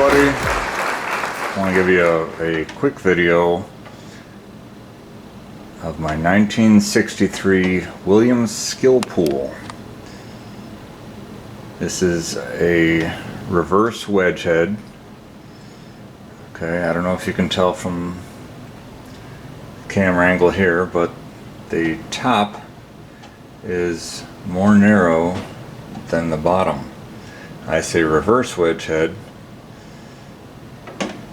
everybody. I want to give you a quick video of my 1963 Williams skill pool. This is a reverse wedge head. Okay, I don't know if you can tell from the camera angle here, but the top is more narrow than the bottom. I say reverse wedge head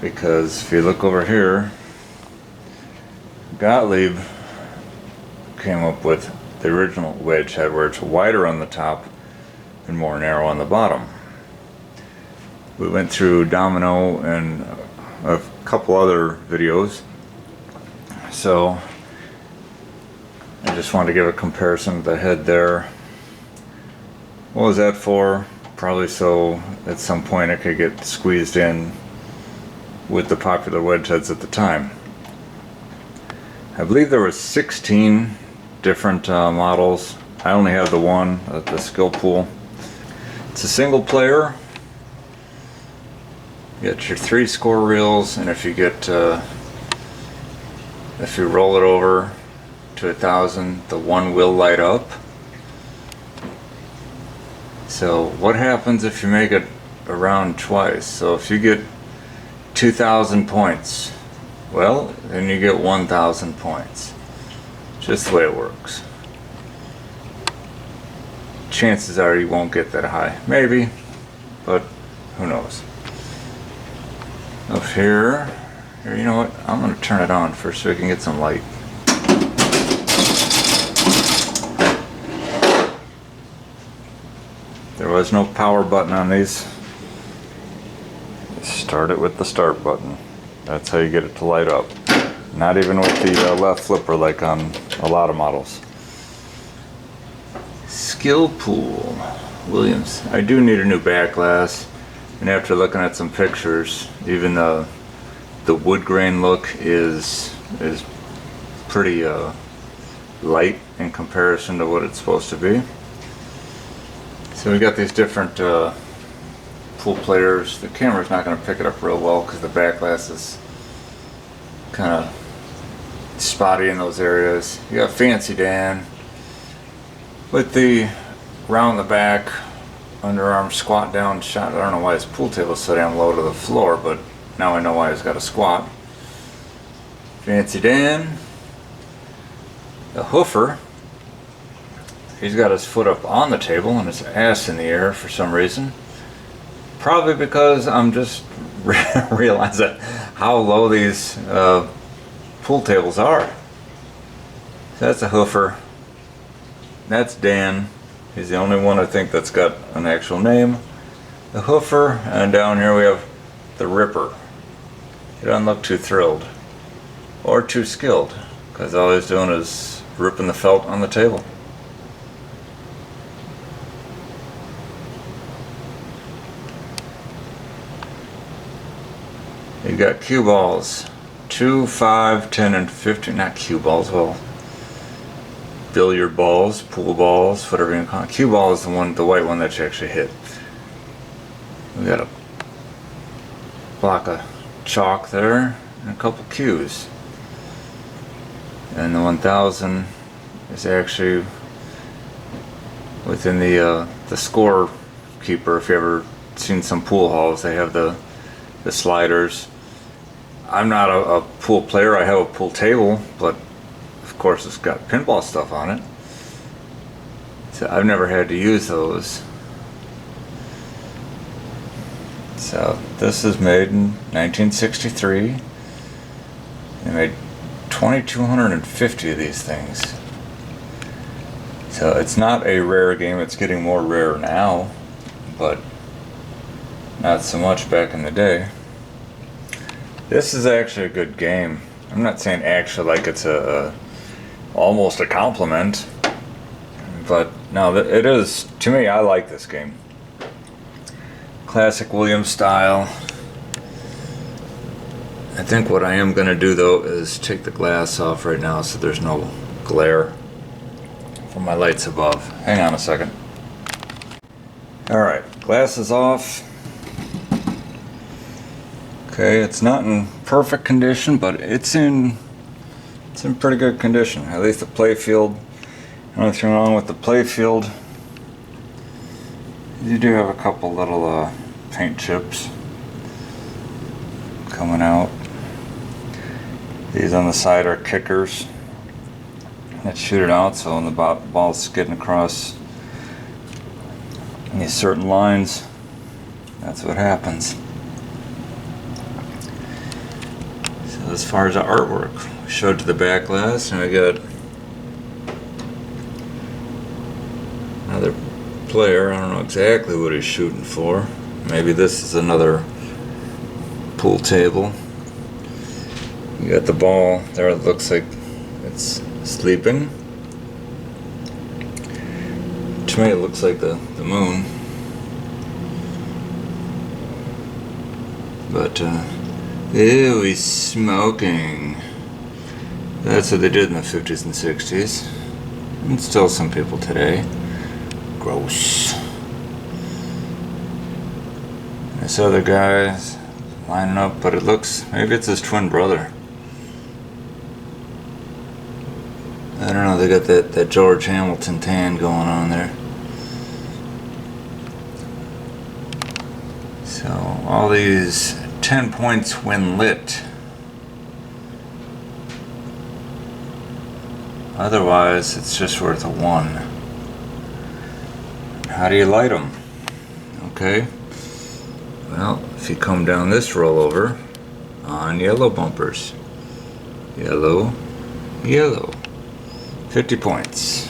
because if you look over here, Gottlieb came up with the original wedge head where it's wider on the top and more narrow on the bottom. We went through domino and a couple other videos, so I just wanted to give a comparison of the head there. What was that for? Probably so at some point it could get squeezed in with the popular wedge heads at the time. I believe there were 16 different models. I only have the one, the skill pool. It's a single player. You get your 3 score reels, and if you roll it over to 1,000, the one will light up. So what happens if you make it around twice? So if you get 2,000 points, well, then you get 1,000 points. Just the way it works. Chances are you won't get that high. Maybe, but who knows. Up here, you know what? I'm going to turn it on first so we can get some light. There was no power button on these. Start it with the start button. That's how you get it to light up. Not even with the left flipper like on a lot of models. Skill pool, Williams. I do need a new back glass, and after looking at some pictures, even the wood grain look is pretty light in comparison to what it's supposed to be. So we got these different pool players. The camera's not going to pick it up real well because the back glass is kind of spotty in those areas. You got Fancy Dan with the round the back, underarm squat down shot. I don't know why his pool table is so damn low to the floor, but now I know why he's got a squat. Fancy Dan, the Hoofer. He's got his foot up on the table and his ass in the air for some reason. Probably because I'm just realizing how low these pool tables are. So that's a Hoofer. That's Dan. He's the only one I think that's got an actual name. The Hoofer, and down here we have the Ripper. He doesn't look too thrilled or too skilled because all he's doing is ripping the felt on the table. You got cue balls, 2, 5, 10, and 15. Not cue balls, well, billiard balls, pool balls, whatever you call it. Cue ball is the white one that you actually hit. We got a block of chalk there and a couple cues. And the 1,000 is actually within the score keeper. If you ever seen some pool halls, they have the sliders. I'm not a pool player. I have a pool table, but of course it's got pinball stuff on it. So I've never had to use those. So this is made in 1963. They made 2,250 of these things. So it's not a rare game. It's getting more rare now, but not so much back in the day. This is actually a good game. I'm not saying actually like it's almost a compliment, but no, it is. To me, I like this game. Classic Williams style. I think what I am going to do though is take the glass off right now so there's no glare from my lights above. Hang on a second. Alright, glass is off. Okay, it's not in perfect condition, but it's in pretty good condition. At least the play field. Nothing wrong with the play field. You do have a couple little paint chips coming out. These on the side are kickers that shoot it out, so when the ball's getting across these certain lines, that's what happens. So as far as the artwork, we showed to the back last, and we got another player. I don't know exactly what he's shooting for. Maybe this is another pool table. You got the ball there. It looks like it's sleeping. To me, it looks like the moon. But ew, he's smoking. That's what they did in the 50s and 60s, and still some people today. Gross. This other guy's lining up, but it looks, maybe it's his twin brother. I don't know, they got that George Hamilton tan going on there. So all these 10 points when lit. Otherwise, it's just worth a 1. How do you light them? Okay. Well, if you come down this rollover on yellow bumpers. Yellow, yellow. 50 points.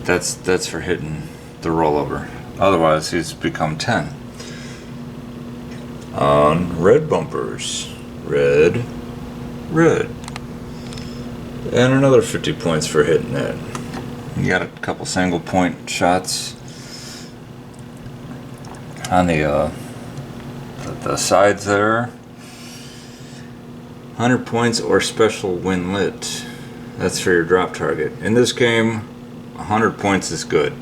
That's for hitting the rollover. Otherwise, he's become 10. On red bumpers. Red, red. And another 50 points for hitting that. You got a couple single point shots on the sides there. 100 points or special when lit. That's for your drop target. In this game, 100 points is good.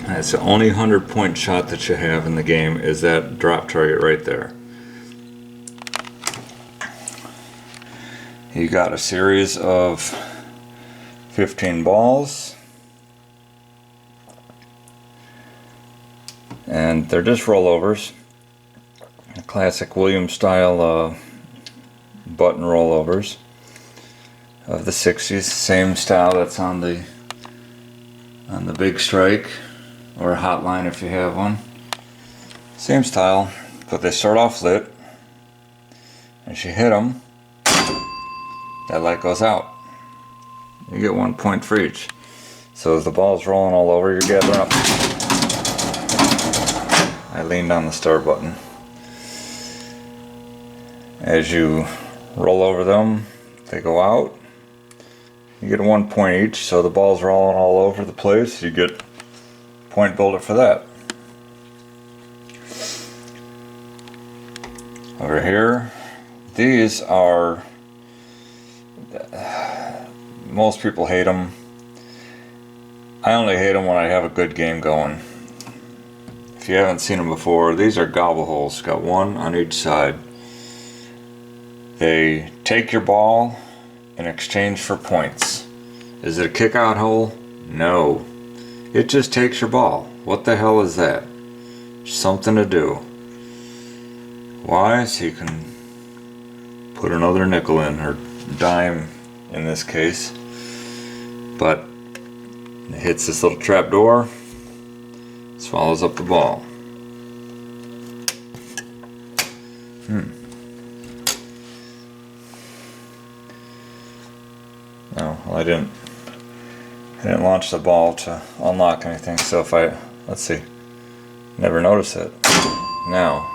And it's the only 100 point shot that you have in the game is that drop target right there. You got a series of 15 balls. And they're just rollovers. Classic Williams style button rollovers of the 60s, same style that's on the Big Strike or Hotline if you have one. Same style, but they start off lit. As you hit them, that light goes out. You get 1 point for each. So as the ball's rolling all over, you're gathering up. I leaned on the start button. As you roll over them, they go out. You get 1 point each, so the ball's rolling all over the place. You get point builder for that. Over here, these are, most people hate them. I only hate them when I have a good game going. If you haven't seen them before, these are gobble holes. Got 1 on each side. They take your ball in exchange for points. Is it a kick out hole? No. It just takes your ball. What the hell is that? Something to do. Why? So you can put another nickel in, or dime in this case. But it hits this little trap door, swallows up the ball. No, well, I didn't launch the ball to unlock anything, so if let's see, never noticed it. Now,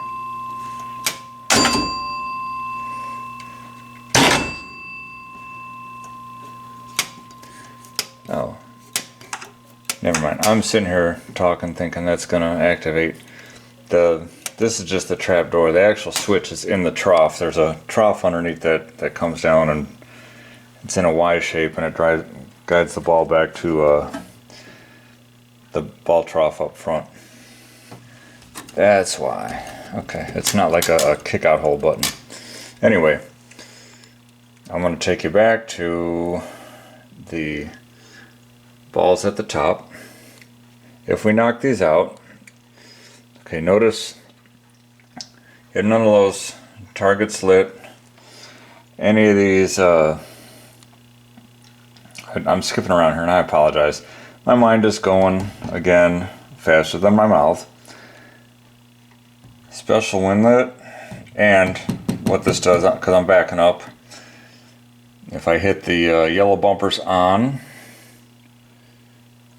oh, never mind. I'm sitting here talking, thinking that's gonna activate this is just the trap door. The actual switch is in the trough. There's a trough underneath that comes down, and it's in a Y shape, and it guides the ball back to the ball trough up front. That's why. Okay, it's not like a kick out hole button. Anyway, I'm going to take you back to the balls at the top. If we knock these out, okay, notice if none of those targets lit, any of these, I'm skipping around here and I apologize. My mind is going, again, faster than my mouth. Special when lit, and what this does, because I'm backing up, if I hit the yellow bumpers on,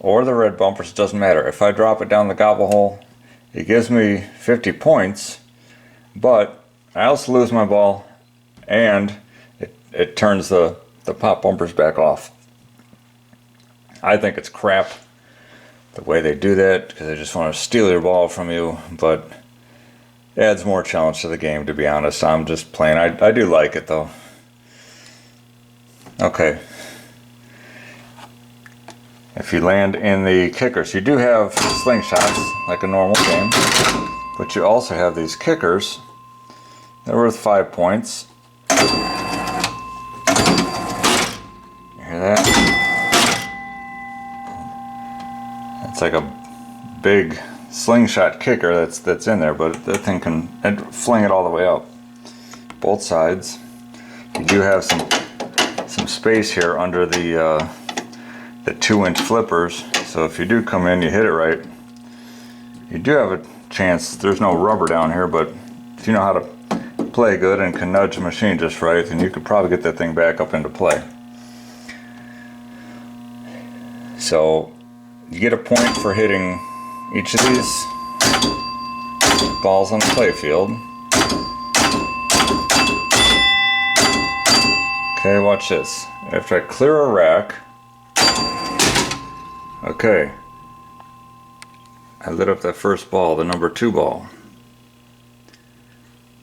or the red bumpers, it doesn't matter. If I drop it down the gobble hole, it gives me 50 points, but I also lose my ball, and it turns the pop bumpers back off. I think it's crap the way they do that, because they just want to steal your ball from you, but it adds more challenge to the game, to be honest. I'm just playing. I do like it though. Okay. If you land in the kickers, you do have slingshots like a normal game, but you also have these kickers. They're worth 5 points. You hear that? It's like a big slingshot kicker that's in there, but that thing can fling it all the way up. Both sides. You do have some space here under the 2-inch flippers, so if you do come in, you hit it right, you do have a chance. There's no rubber down here, but if you know how to play good and can nudge the machine just right, then you could probably get that thing back up into play. So you get a point for hitting each of these balls on the play field. Okay, watch this. After I clear a rack, okay, I lit up that first ball, the number 2 ball.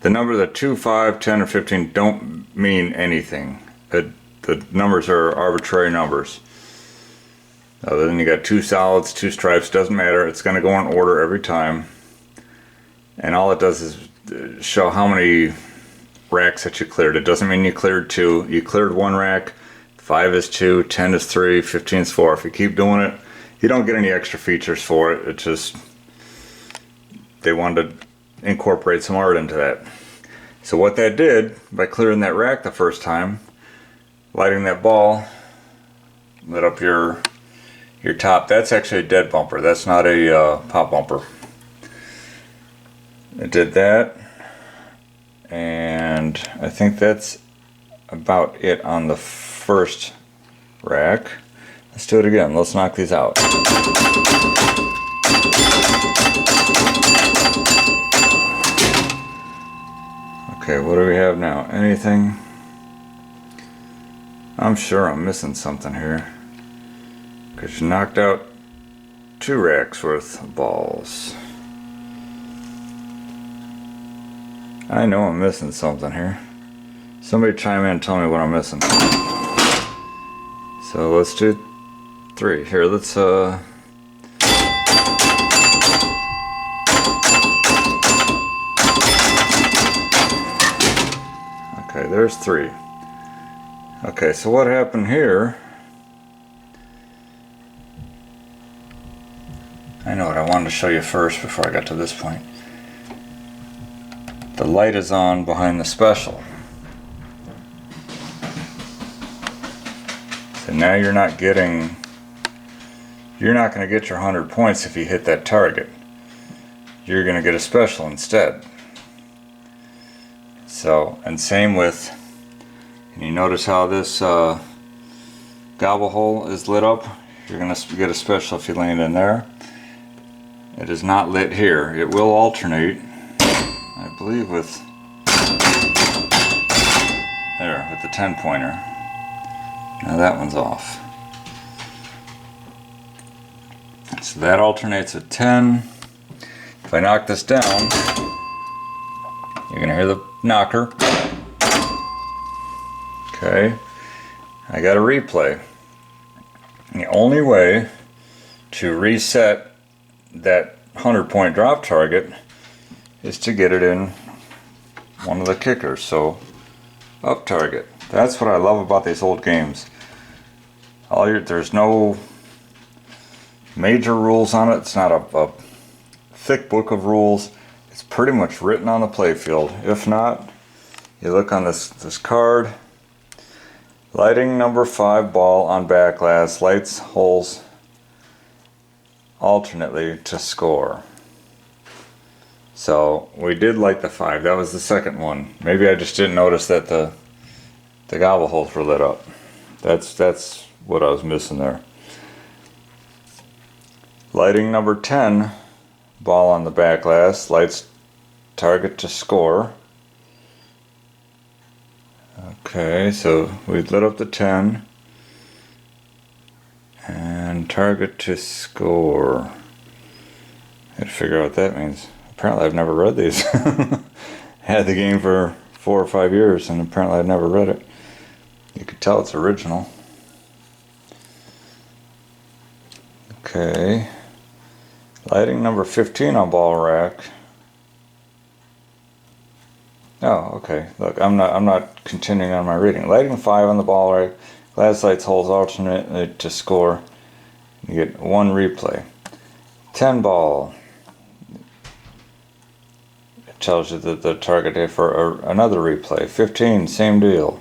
The number, the 2, 5, 10, or 15 don't mean anything. The numbers are arbitrary numbers. Then you got 2 solids, 2 stripes, doesn't matter. It's going to go in order every time. And all it does is show how many racks that you cleared. It doesn't mean you cleared 2. You cleared 1 rack, 5 is 2, 10 is 3, 15 is 4. If you keep doing it, you don't get any extra features for it. It just, they wanted to incorporate some art into that. So what that did, by clearing that rack the first time, lighting that ball, lit up your top. That's actually a dead bumper. That's not a pop bumper. It did that, and I think that's about it on the first rack. Let's do it again. Let's knock these out. Okay, what do we have now? Anything? I'm sure I'm missing something here, because you knocked out 2 racks worth of balls. I know I'm missing something here. Somebody chime in and tell me what I'm missing. So let's do 3. Here, let's okay, there's 3. Okay, so what happened here? I know what I wanted to show you first before I got to this point. The light is on behind the special. So now you're not going to get your 100 points if you hit that target. You're going to get a special instead. So, and same with, can you notice how this gobble hole is lit up? You're going to get a special if you land in there. It is not lit here. It will alternate, I believe, with there, with the 10-pointer. Now that one's off. So that alternates at 10. If I knock this down, you're going to hear the knocker. Okay, I got a replay. The only way to reset that 100-point drop target is to get it in one of the kickers. So up target. That's what I love about these old games. There's no major rules on it. It's not a thick book of rules. It's pretty much written on the playfield. If not, you look on this card. Lighting number 5 ball on back glass, lights holes alternately to score. So we did light the 5. That was the second one. Maybe I just didn't notice that the gobble holes were lit up. That's what I was missing there. Lighting number 10 ball on the back glass, lights target to score. Okay, so we lit up the 10 and target to score. I had to figure out what that means. Apparently I've never read these. Had the game for 4 or 5 years and apparently I've never read it. You could tell it's original. Okay. Lighting number 15 on ball rack. Oh, okay. Look, I'm not continuing on my reading. Lighting 5 on the ball rack. Glass lights holes alternately to score. You get 1 replay. 10 ball. It tells you that the target hit for another replay. 15, same deal.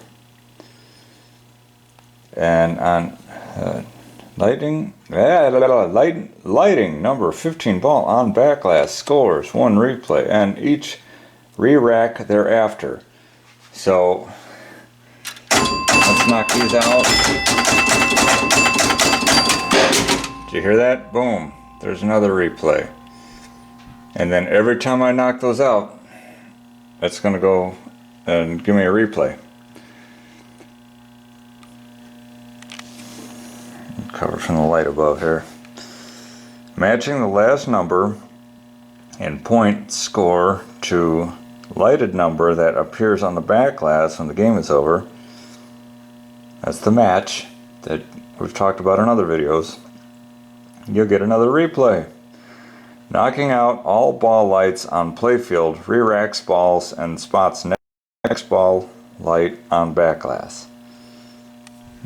And on lighting number 15 ball on back glass scores 1 replay and each re-rack thereafter. So let's knock these out. Did you hear that? Boom. There's another replay. And then every time I knock those out, that's going to go and give me a replay. Cover from the light above here. Matching the last number and point score to lighted number that appears on the back glass when the game is over. That's the match that we've talked about in other videos. You'll get another replay. Knocking out all ball lights on playfield re-racks balls and spots next ball light on back glass.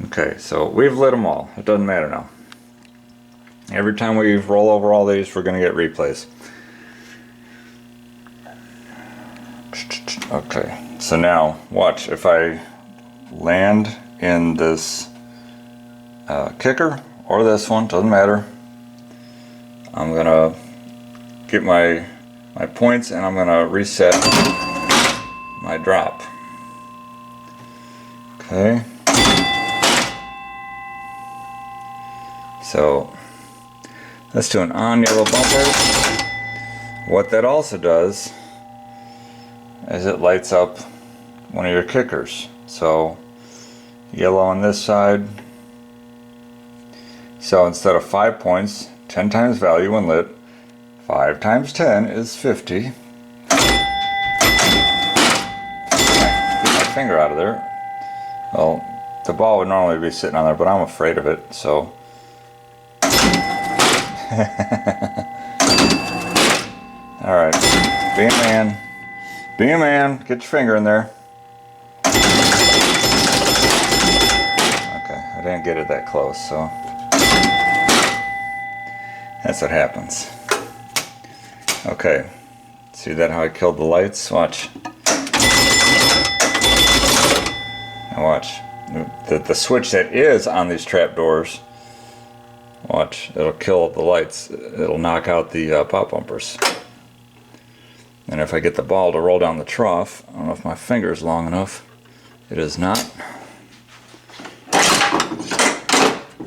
Okay, so we've lit them all. It doesn't matter now. Every time we roll over all these, we're going to get replays. Okay, so now watch. If I land in this kicker or this one, doesn't matter. I'm going to get my points and I'm going to reset my drop. Okay. So let's do an on yellow bumper. What that also does is it lights up one of your kickers. So yellow on this side. So instead of 5 points, 10 times value when lit, 5 times 10 is 50. Get my finger out of there. Well, the ball would normally be sitting on there, but I'm afraid of it, so. Alright, be a man. Be a man. Get your finger in there. Okay, I didn't get it that close, so. That's what happens. Okay, see that how I killed the lights? Watch. Now watch. The switch that is on these trapdoors, watch, it'll kill the lights. It'll knock out the pop bumpers. And if I get the ball to roll down the trough, I don't know if my finger is long enough. It is not.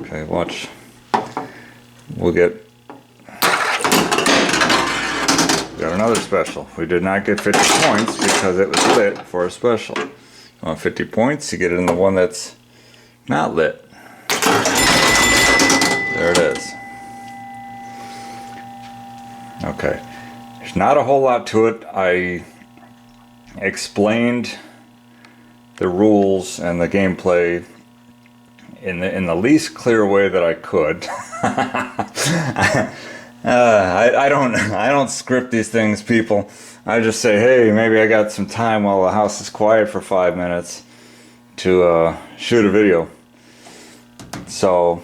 Okay, watch. We'll get... Got another special. We did not get 50 points because it was lit for a special. You want 50 points, you get it in the one that's not lit. There it is. Okay. There's not a whole lot to it. I explained the rules and the gameplay in the least clear way that I could. I don't script these things, people. I just say, hey, maybe I got some time while the house is quiet for 5 minutes to shoot a video. So,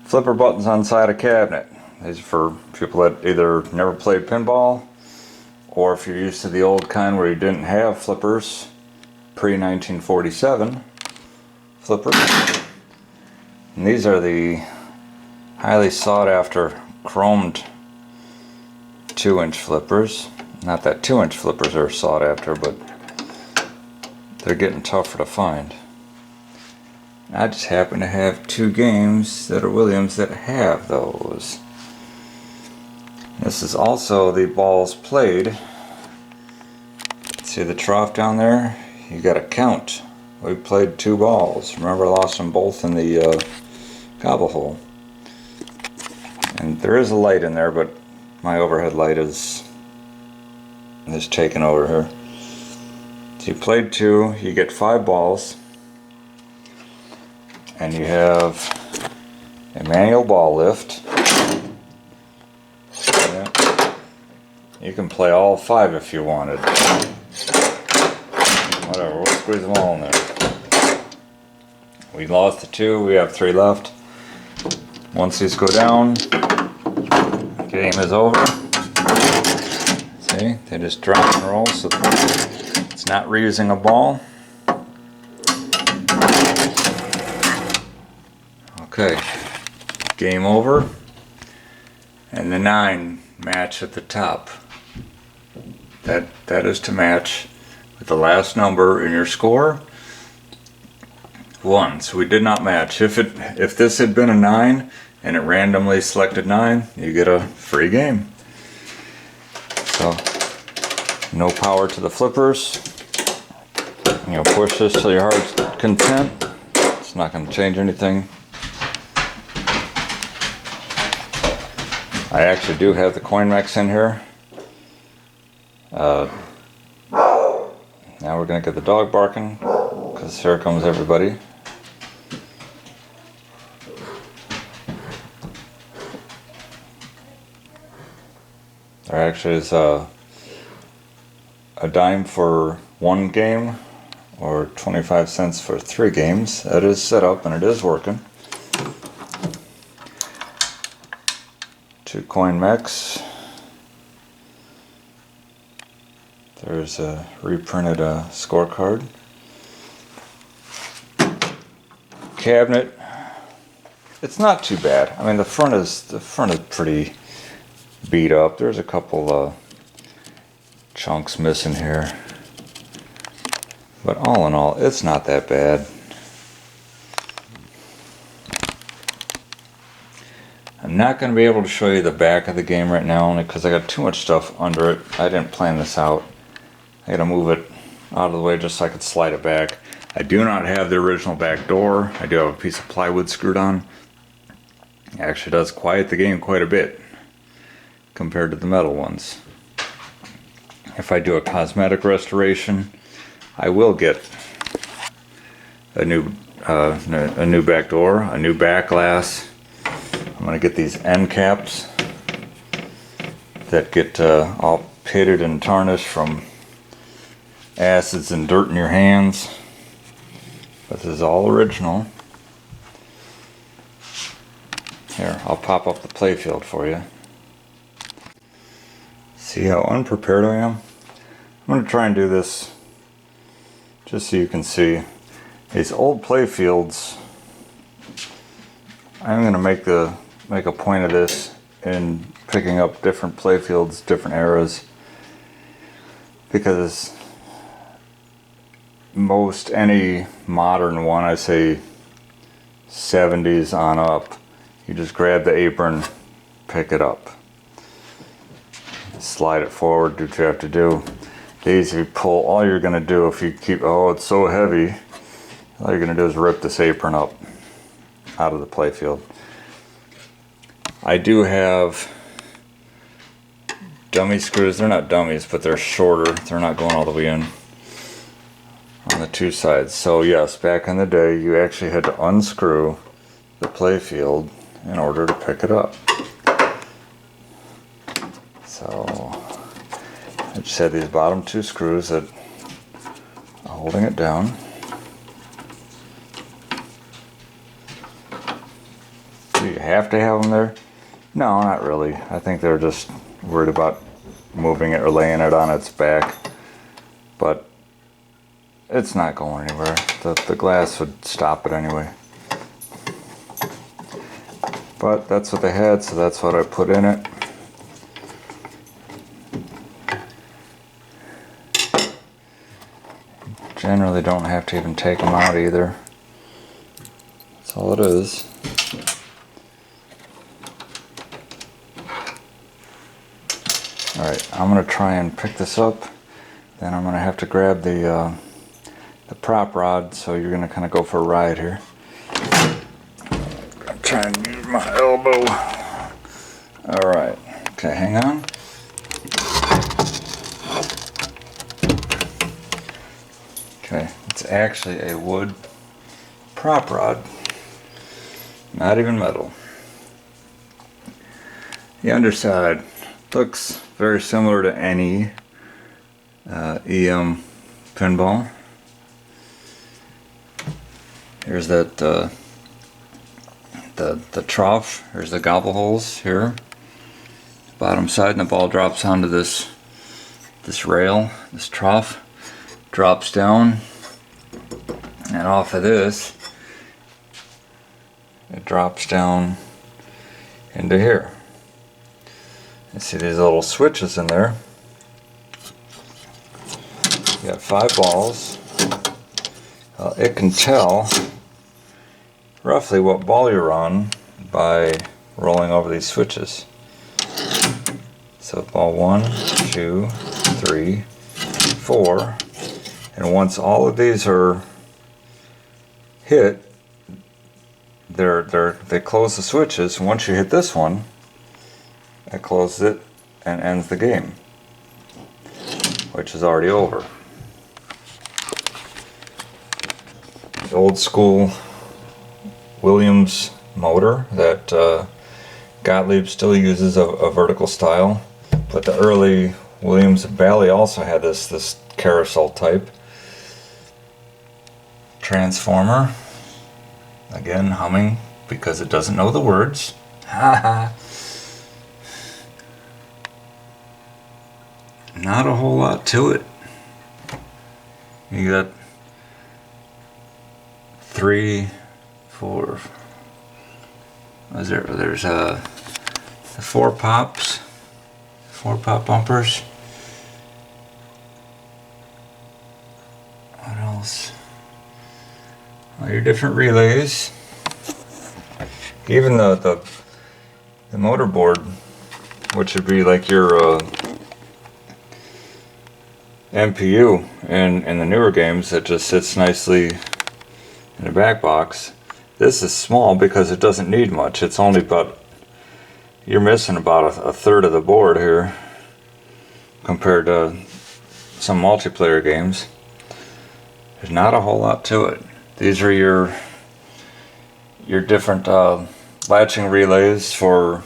flipper buttons on side of cabinet. These are for people that either never played pinball, or if you're used to the old kind where you didn't have flippers, pre-1947 flippers. And these are the highly sought after chromed 2-inch flippers. Not that 2-inch flippers are sought after, but they're getting tougher to find. I just happen to have 2 games that are Williams that have those. This is also the balls played. See the trough down there? You gotta count. We played 2 balls. Remember, I lost them both in the gobble hole. And there is a light in there, but my overhead light is taken over here. So you played 2, you get 5 balls, and you have a manual ball lift. Yeah. You can play all 5 if you wanted. Whatever, we'll squeeze them all in there. We lost the 2, we have 3 left. Once these go down, game is over. See, they just drop and roll, so it's not reusing a ball. Okay, game over. And the 9 match at the top. That is to match with the last number in your score. 1. So we did not match. If this had been a 9 and it randomly selected 9, you get a free game. So no power to the flippers. You'll push this till your heart's content. It's not going to change anything. I actually do have the coin mechs in here. Now we're going to get the dog barking, because here comes everybody. There actually is a dime for 1 game, or 25 cents for 3 games. That is set up and it is working. 2 coin mechs. There's a reprinted scorecard. Cabinet. It's not too bad. I mean, the front is pretty beat up. There's a couple chunks missing here, but all in all, it's not that bad. I'm not going to be able to show you the back of the game right now, only because I got too much stuff under it. I didn't plan this out. I got to move it out of the way just so I could slide it back. I do not have the original back door. I do have a piece of plywood screwed on. It actually does quiet the game quite a bit compared to the metal ones. If I do a cosmetic restoration, I will get a new back door, a new back glass. I'm going to get these end caps that get all pitted and tarnished from acids and dirt in your hands. This is all original. Here, I'll pop up the playfield for you. See how unprepared I am? I'm going to try and do this just so you can see. These old playfields, I'm going to make a point of this in picking up different playfields, different eras, because most any modern one, I say 70s on up, you just grab the apron, pick it up, slide it forward, do what you have to do. These, if you pull, all you're going to do, if you keep, oh, it's so heavy, all you're going to do is rip this apron up out of the playfield. I do have dummy screws. They're not dummies, but they're shorter. They're not going all the way in on the 2 sides. So yes, back in the day, you actually had to unscrew the playfield in order to pick it up. So I just had these bottom two screws that are holding it down. Do you have to have them there? No, not really. I think they're just worried about moving it or laying it on its back. But it's not going anywhere. The glass would stop it anyway. But that's what they had, so that's what I put in it. Generally don't have to even take them out either. That's all it is. Alright, I'm going to try and pick this up. Then I'm going to have to grab the prop rod, so you're going to kind of go for a ride here. I'm trying to use my elbow. Alright, okay, hang on. Okay, it's actually a wood prop rod, not even metal. The underside looks very similar to any EM pinball. Here's that the trough. Here's the gobble holes here. Bottom side, and the ball drops onto this rail. This trough drops down, and off of this, it drops down into here. You see these little switches in there. You got 5 balls. It can tell roughly what ball you're on by rolling over these switches. So ball 1, 2, 3, 4, and once all of these are hit, they close the switches. Once you hit this one, it closes it and ends the game, which is already over. The old school Williams motor that Gottlieb still uses a vertical style, but the early Williams Bally also had this carousel type transformer. Again, humming because it doesn't know the words. Haha. Not a whole lot to it. You got 3, 4. Was there? There's the 4 pops, 4 pop bumpers. What else? All your different relays. Even the motorboard, which would be like your MPU in the newer games, that just sits nicely in the back box. This is small because it doesn't need much. It's only about, you're missing about a third of the board here compared to some multiplayer games. There's not a whole lot to it. These are your different latching relays for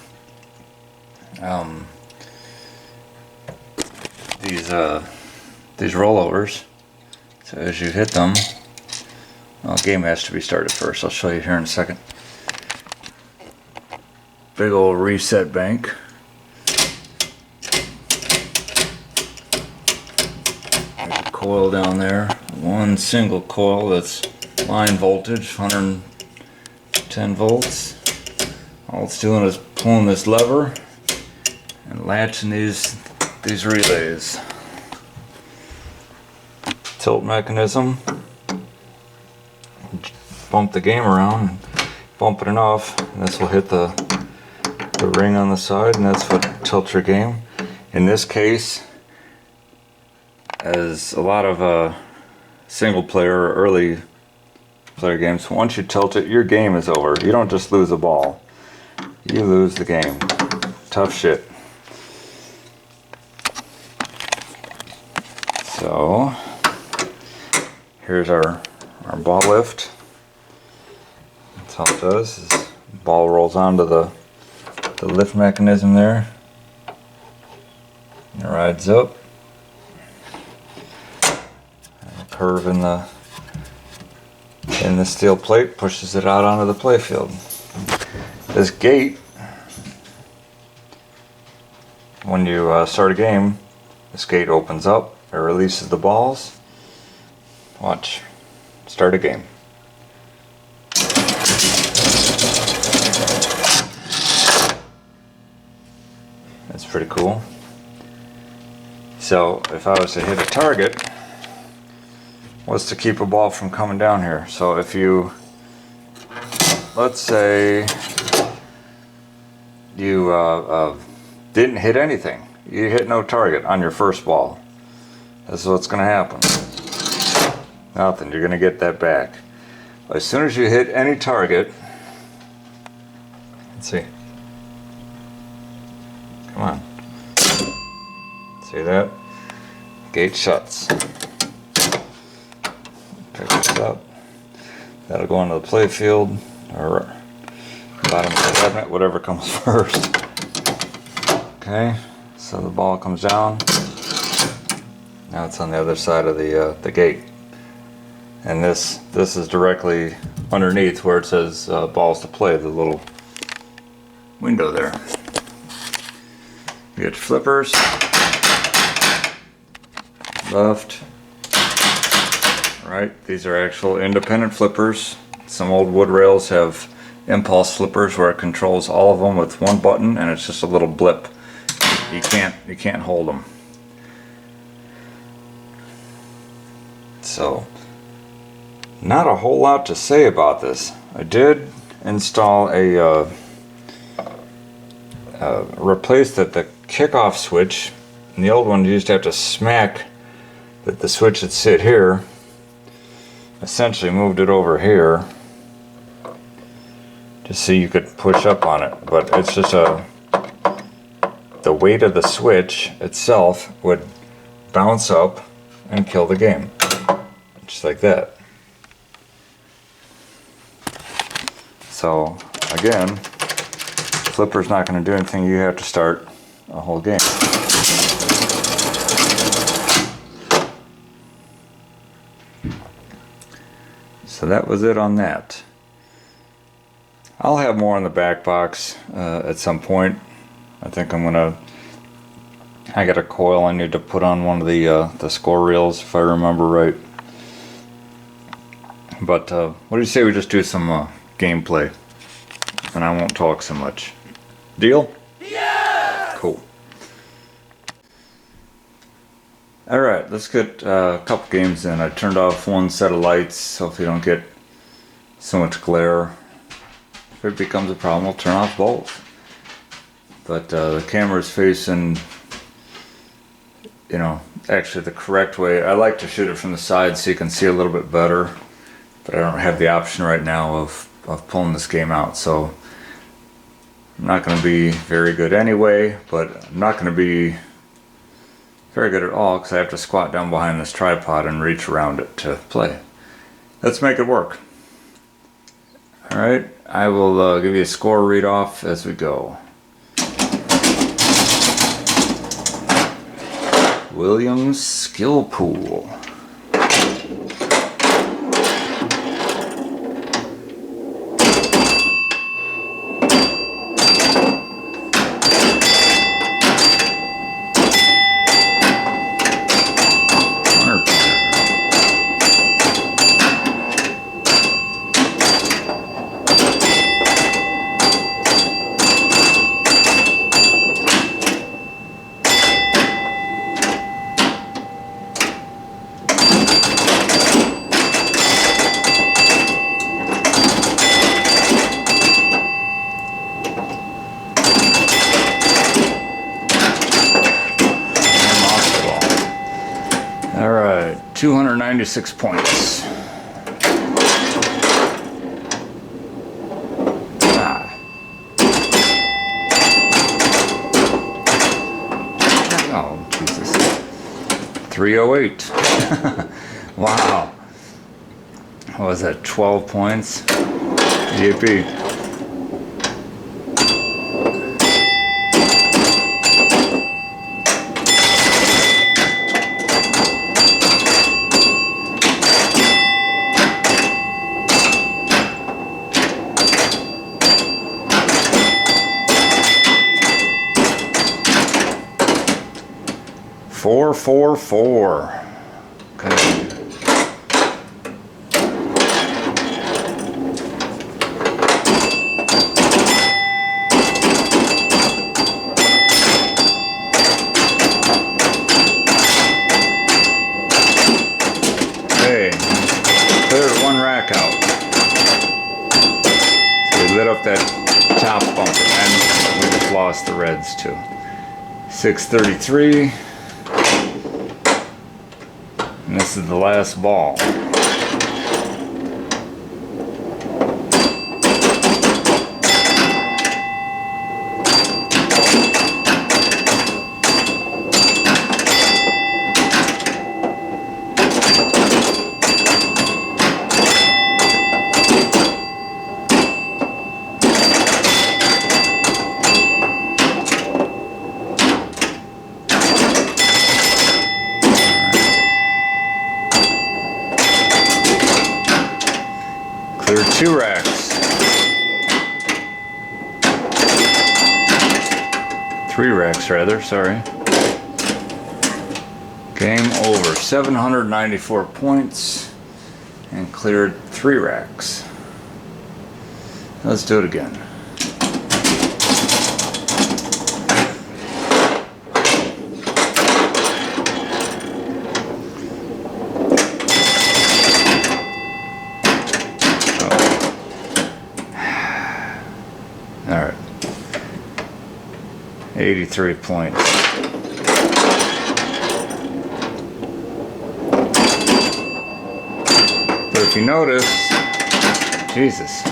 these rollovers. So as you hit them, well, the game has to be started first. I'll show you here in a second. Big old reset bank. There's a coil down there. One single coil that's line voltage, 110 volts. All it's doing is pulling this lever and latching these relays. Tilt mechanism. Bump the game around, bump it enough, and this will hit the ring on the side, and that's what tilts your game. In this case, as a lot of single player or early player games, once you tilt it, your game is over. You don't just lose a ball, you lose the game. Tough shit. So here's our ball lift. That's how it does. Is ball rolls onto the lift mechanism there. rides up. And a curve in the steel plate pushes it out onto the playfield. This gate, when you start a game, this gate opens up, it releases the balls. Watch, start a game. That's pretty cool. So if I was to hit a target, what's to keep a ball from coming down here? So if you, let's say you didn't hit anything, you hit no target on your first ball, this is what's going to happen. Nothing, you're going to get that back. As soon as you hit any target, let's see, come on, see that? Gate shuts. Pick this up. That'll go into the play field or bottom of the cabinet, whatever comes first. Okay, so the ball comes down. Now it's on the other side of the gate, and this is directly underneath where it says balls to play. The little window there. You get flippers, left, right. These are actual independent flippers. Some old wood rails have impulse flippers where it controls all of them with one button, and it's just a little blip. You can't hold them. So, not a whole lot to say about this. I did install a replace the kickoff switch. In the old one, you used to have to smack that the switch would sit here. Essentially moved it over here just so you could push up on it, but it's just the weight of the switch itself would bounce up and kill the game, just like that. So again, flipper's not going to do anything. You have to start a whole game. So that was it on that. I'll have more in the back box at some point. I think I got a coil I need to put on one of the score reels if I remember right. But what do you say we just do some gameplay, and I won't talk so much. Deal? Yeah! Cool. Alright, let's get a couple games in. I turned off one set of lights so if you don't get so much glare. If it becomes a problem, I'll turn off both. But the camera's facing, you know, actually the correct way. I like to shoot it from the side so you can see a little bit better, but I don't have the option right now of pulling this game out, so I'm not going to be very good anyway, but I'm not going to be very good at all because I have to squat down behind this tripod and reach around it to play. Let's make it work. Alright, I will give you a score read off as we go. Williams Skill Pool. Alright, 296 points. Oh, Jesus. 308. Wow. What was that, 12 points? Yippee. 444. Okay. Okay, cleared one rack out. So we lit up that top bumper and we just lost the reds too. 633. And this is the last ball. Cleared 2 racks. 3 racks rather, sorry. Game over. 794 points and cleared 3 racks. Let's do it again. Alright. 83 points. But if you notice, Jesus,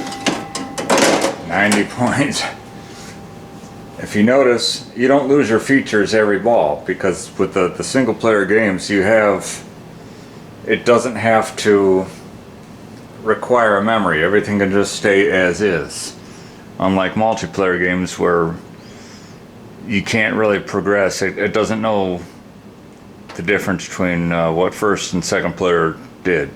90 points. If you notice, you don't lose your features every ball, because with the single player games you have, it doesn't have to require a memory. Everything can just stay as is. Unlike multiplayer games where you can't really progress, it doesn't know the difference between what first and second player did.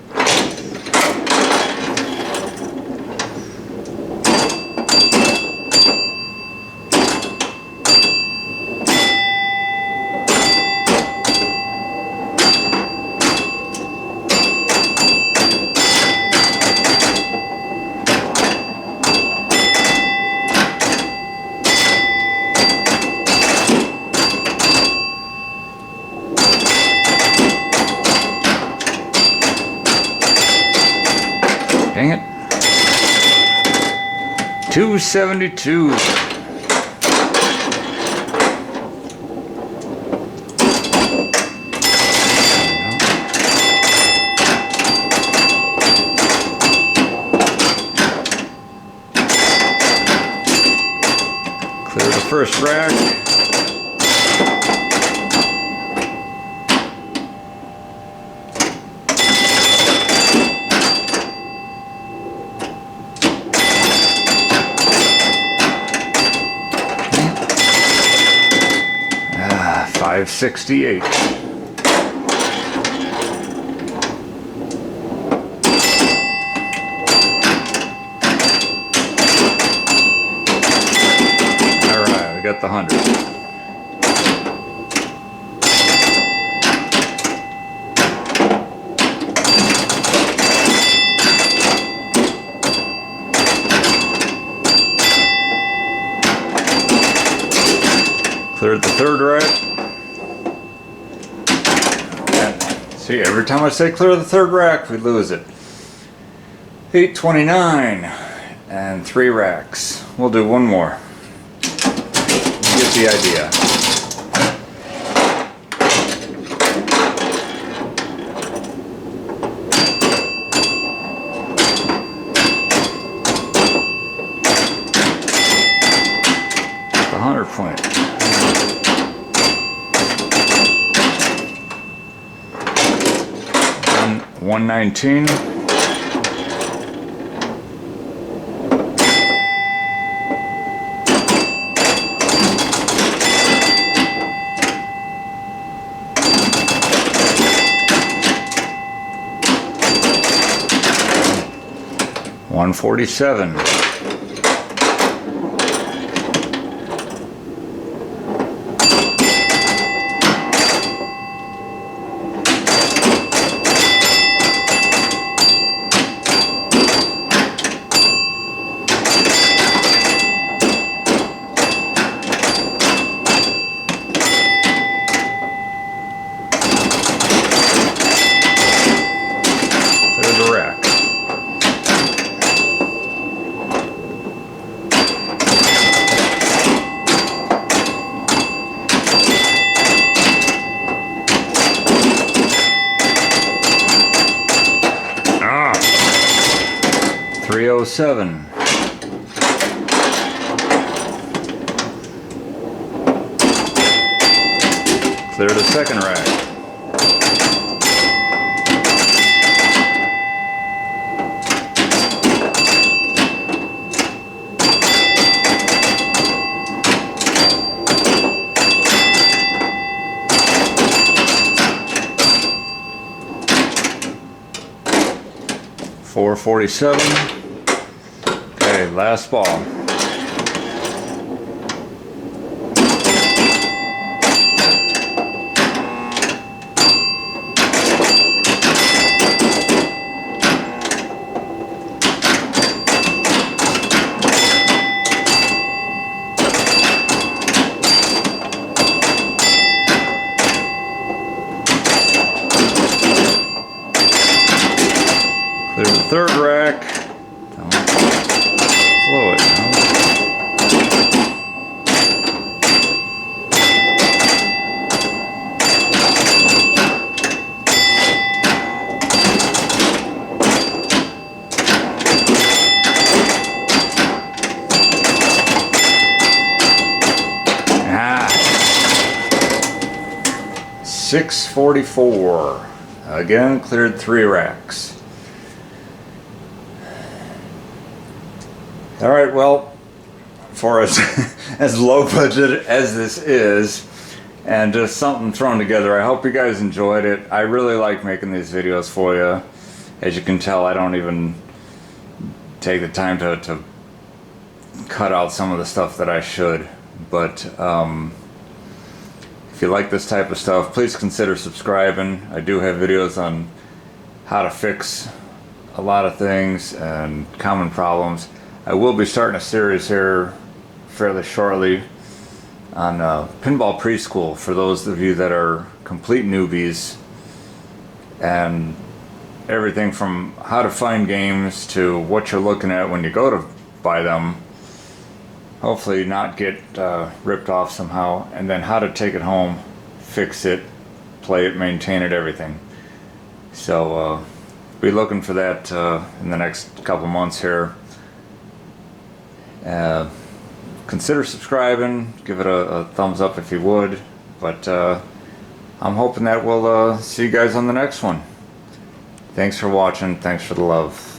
Dang it. 272. Clear the first rack. Ah, 568. Alright, we got the 100. Cleared the third rack. And see, every time I say clear the third rack, we lose it. 829 and 3 racks. We'll do one more. You get the idea. The 100 point. 119. $147. 407. Clear the second rack. .447. Okay, last ball. Clear the third rack. Don't blow it now. Ah. 644. Again, cleared 3 racks. All right, well, for as low budget as this is, and just something thrown together, I hope you guys enjoyed it. I really like making these videos for you. As you can tell, I don't even take the time to cut out some of the stuff that I should. But if you like this type of stuff, please consider subscribing. I do have videos on how to fix a lot of things and common problems. I will be starting a series here fairly shortly on Pinball Preschool for those of you that are complete newbies, and everything from how to find games to what you're looking at when you go to buy them, hopefully not get ripped off somehow, and then how to take it home, fix it, play it, maintain it, everything. So be looking for that in the next couple months here. Consider subscribing, give it a thumbs up if you would, but I'm hoping that we'll see you guys on the next one. Thanks for watching, thanks for the love.